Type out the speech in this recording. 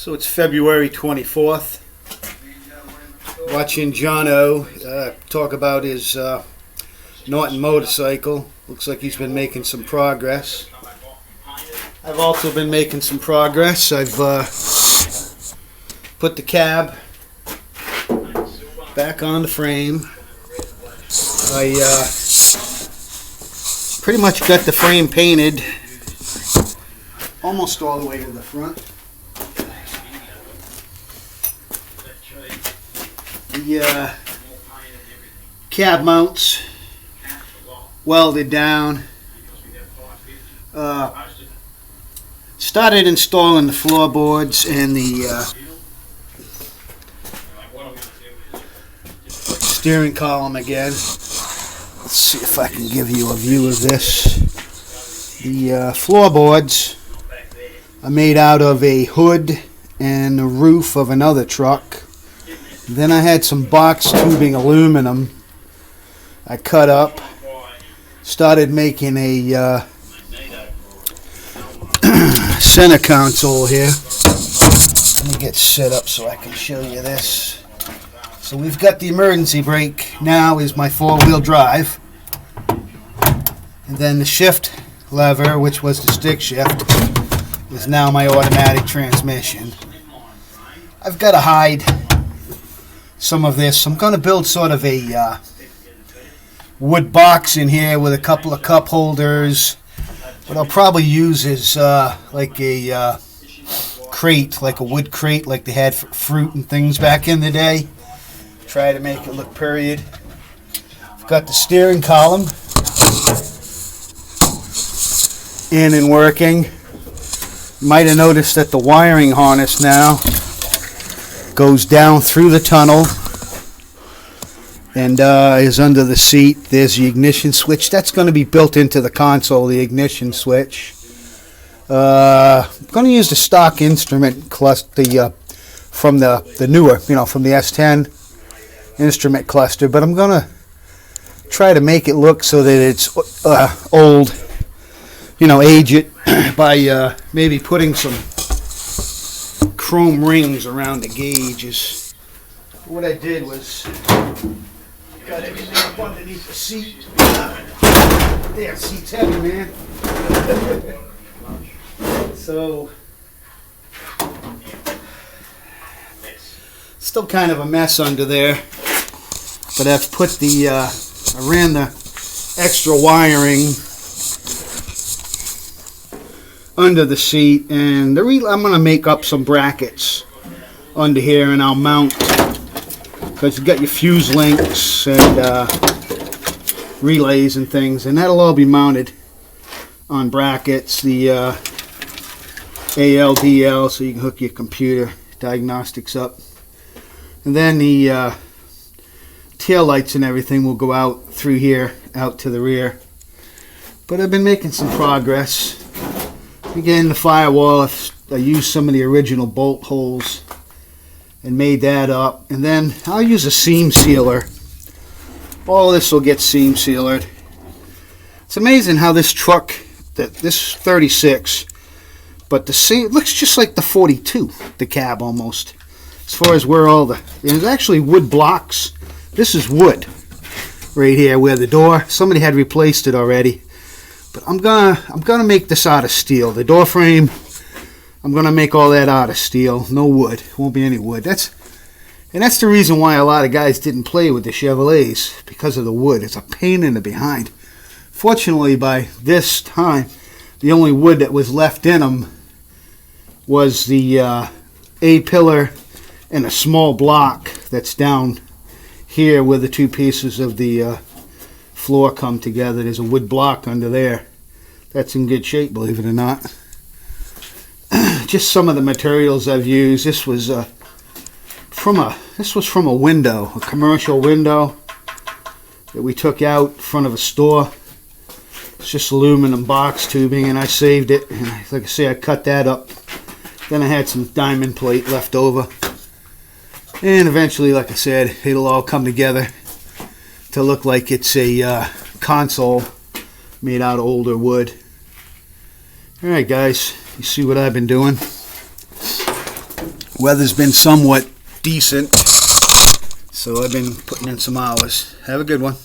So it's February 24th. Watching Jono talk about his Norton motorcycle. Looks like he's been making some progress. I've also been making some progress. I've put the cab back on the frame. I pretty much got the frame painted almost all the way to the front. The cab mounts welded down. Started installing the floorboards and the steering column again. Let's see if I can give you a view of this. The floorboards are made out of a hood and the roof of another truck. Then I had some box tubing aluminum I cut up. Started making a center console here. Let me get set up so I can show you this. So we've got the emergency brake now is my four-wheel drive. And then the shift lever, which was the stick shift, is now my automatic transmission. I've got to hide some of this. I'm going to build sort of a wood box in here with a couple of cup holders. What I'll probably use is like a crate, like a wood crate like they had for fruit and things back in the day. Try to make it look period. I've got the steering column in and working. You might have noticed that the wiring harness now goes down through the tunnel and is under the seat. There's the ignition switch. That's going to be built into the console, the ignition switch. I'm going to use the stock instrument cluster from the newer, from the S10 instrument cluster, but I'm going to try to make it look so that it's old, age it by maybe putting some chrome rings around the gauges. What I did was got everything up underneath the seat. There, seat's heavy, man. So, still kind of a mess under there, but I've put I ran the extra wiring under the seat, and I'm going to make up some brackets under here, and I'll mount, because you got your fuse links and relays and things, and that'll all be mounted on brackets. The ALDL, so you can hook your computer diagnostics up, and then the tail lights and everything will go out through here, out to the rear. But I've been making some progress. Again, the firewall, I used some of the original bolt holes and made that up. And then I'll use a seam sealer. All this will get seam sealed. It's amazing how this truck, this 36, but the seam looks just like the 42, the cab almost. As far as where there's actually wood blocks. This is wood right here where the door, somebody had replaced it already. But I'm gonna make this out of steel. The door frame, I'm gonna make all that out of steel. No wood. Won't be any wood. That's the reason why a lot of guys didn't play with the Chevrolets, because of the wood. It's a pain in the behind. Fortunately, by this time, the only wood that was left in them was the A-pillar and a small block that's down here where the two pieces of the floor come together. There's a wood block under there. That's in good shape, believe it or not. Just some of the materials I've used. This was from a window, a commercial window that we took out in front of a store. It's just aluminum box tubing, and I saved it. And like I say, I cut that up. Then I had some diamond plate left over. And eventually, like I said, it'll all come together to look like it's a console made out of older wood. Alright guys, you see what I've been doing. Weather's been somewhat decent, so I've been putting in some hours. Have a good one.